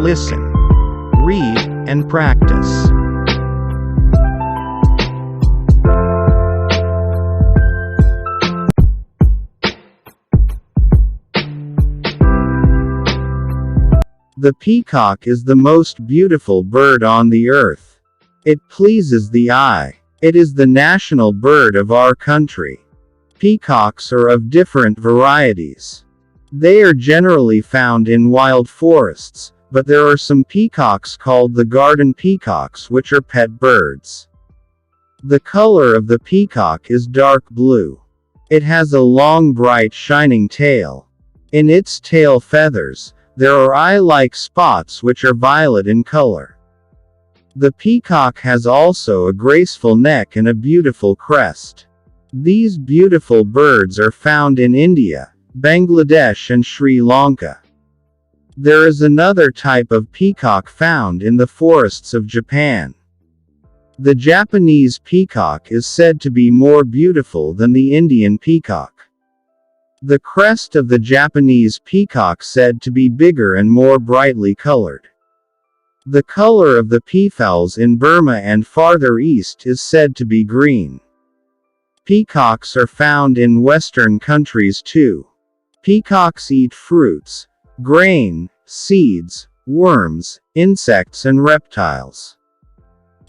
listen, read, and practice. The peacock is the most beautiful bird on the earth. It pleases the eye. It is the national bird of our country. Peacocks are of different varieties. They are generally found in wild forests, but there are some peacocks called the garden peacocks which are pet birds. The color of the peacock is dark blue. It has a long, bright, shining tail. In its tail feathers, there are eye-like spots which are violet in color. The peacock has also a graceful neck and a beautiful crest. These beautiful birds are found in India, Bangladesh and Sri Lanka. There is another type of peacock found in the forests of Japan. The Japanese peacock is said to be more beautiful than the Indian peacock. The crest of the Japanese peacock said to be bigger and more brightly colored. The color of the peafowls in Burma and farther east is said to be green. Peacocks are found in Western countries too. Peacocks eat fruits, grain, seeds, worms, insects and reptiles.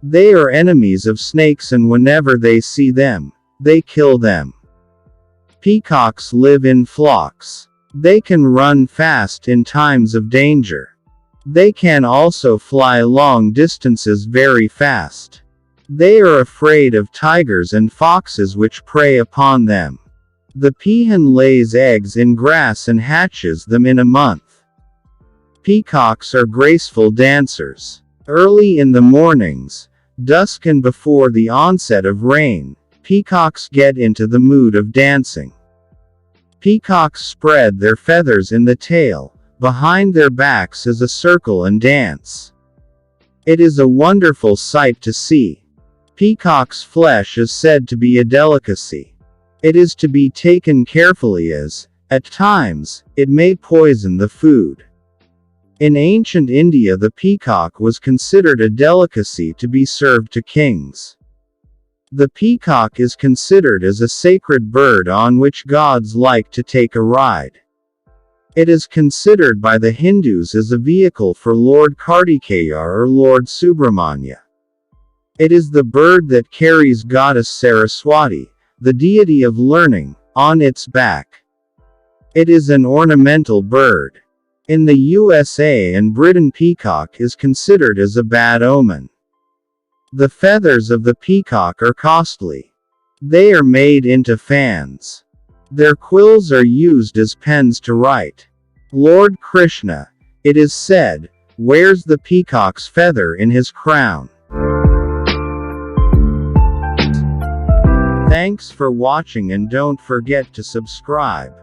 They are enemies of snakes and whenever they see them, they kill them. Peacocks live in flocks. They can run fast in times of danger. They can also fly long distances very fast. They are afraid of tigers and foxes which prey upon them. The peahen lays eggs in grass and hatches them in a month. Peacocks are graceful dancers. Early in the mornings, dusk and before the onset of rain, peacocks get into the mood of dancing. Peacocks spread their feathers in the tail, behind their backs is a circle and dance. It is a wonderful sight to see. Peacock's flesh is said to be a delicacy. It is to be taken carefully as, at times, it may poison the food. In ancient India the peacock was considered a delicacy to be served to kings. The peacock is considered as a sacred bird on which gods like to take a ride. It is considered by the Hindus as a vehicle for Lord Kartikeya or Lord Subramanya. It is the bird that carries goddess Saraswati, the deity of learning, on its back. It is an ornamental bird. In the USA and Britain peacock is considered as a bad omen. The feathers of the peacock are costly. They are made into fans. Their quills are used as pens to write. Lord Krishna, it is said, wears the peacock's feather in his crown. Thanks for watching and don't forget to subscribe.